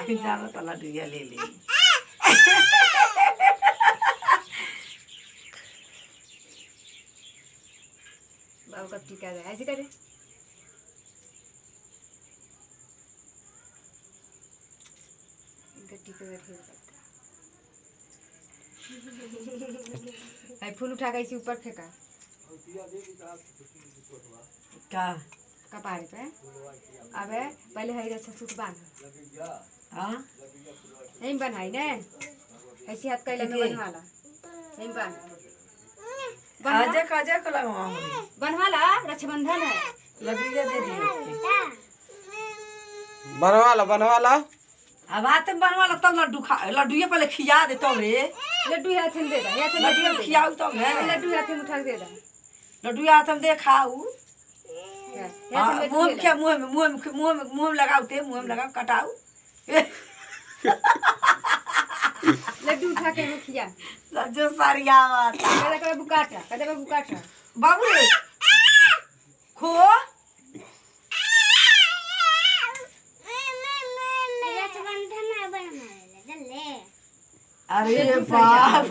जाना तो लड्डूया ले ले। बाबू कब टीका है ऐसे करे इनका टीका कर है फूल उठा के इसी ऊपर फेंका का कपारे पे। अबे पहले है अच्छा सूट बांध हां नहीं बनाई ने ऐसी हाथ कैला में बनवाला नहीं बांध आजे काजे को लगवा बनवाला रक्षाबंधन है लड्डूया दे दियो बनवाला अब आते बनवाला तब लड्डू खा लड्डूया पहले खिया दे तब रे लड्डू हाथ में दे दा हाथ में लड्डूया खियाऊ तब है लड्डू हाथ में उठा के दे दा लड्डूया हाथ में दे खाऊ मुंह के मुंह में लगाओ मुंह में लगाओ कटाऊ लड्डू उठा के खिया जो सारिया बात कदा बुकाटा बाबू रे खो अरे बाप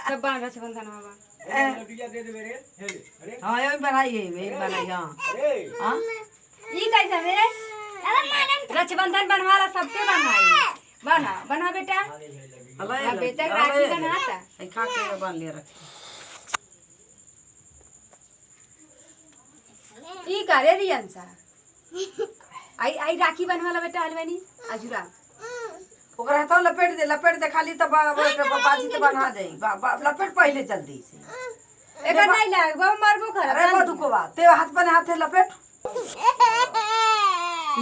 सब बांध रक्षाबंधन बाबा लड्डूया दे दे मेरे अरे हां ये बनाइए मेरी बनाइए हां ई कैसा रे रक्षाबंधन बनवाला सबके बनवाई बना बेटा अल्लाह बेटा राखी बनाता ए खा के बन ले रख ई करे रियन सा आई राखी बनवाला बेटा हलवानी अजुरा ओकरा तो लपेट दे खाली तो बाजी तो बना दे लपेट पहले जल्दी से एकर नहीं लाग बाबू मारबो कर अरे बदू को बात ते हाथ बने हाथ लपेट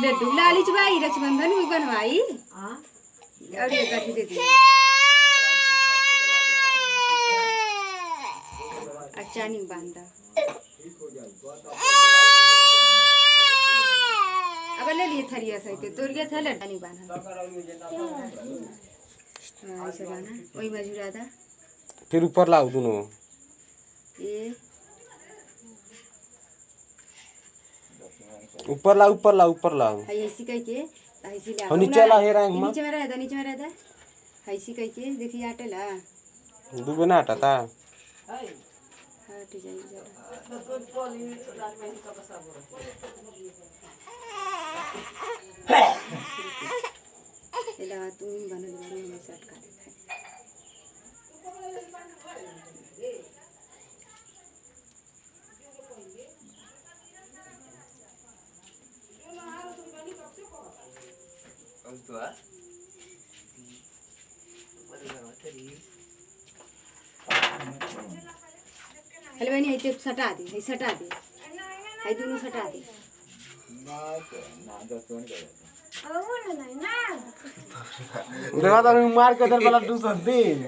लड्डू लाली चबाई रक्षाबंधन भी बनवाई हां और ये काठी दे दी अच्छा नहीं बांधा अब ले लिए थरिया सहित तोड़ गया था लड्डा नहीं बांधा ऐसे बांधा वही मजूरा था फिर ऊपर लाओ दोनों ये ऊपर लाओ ऐसी कह के ऐसी ले हो नीचे ला हे रंग नीचे में रह दा ऐसी कह के देखिए आटेला दुबे ना हटाता हट जाई जरा एला तू बनल बारे में सेट कर हेलो बहनी ऐसे सटा दे है दोनों सटा दे देखा तो मार के दर वाला 200 दिन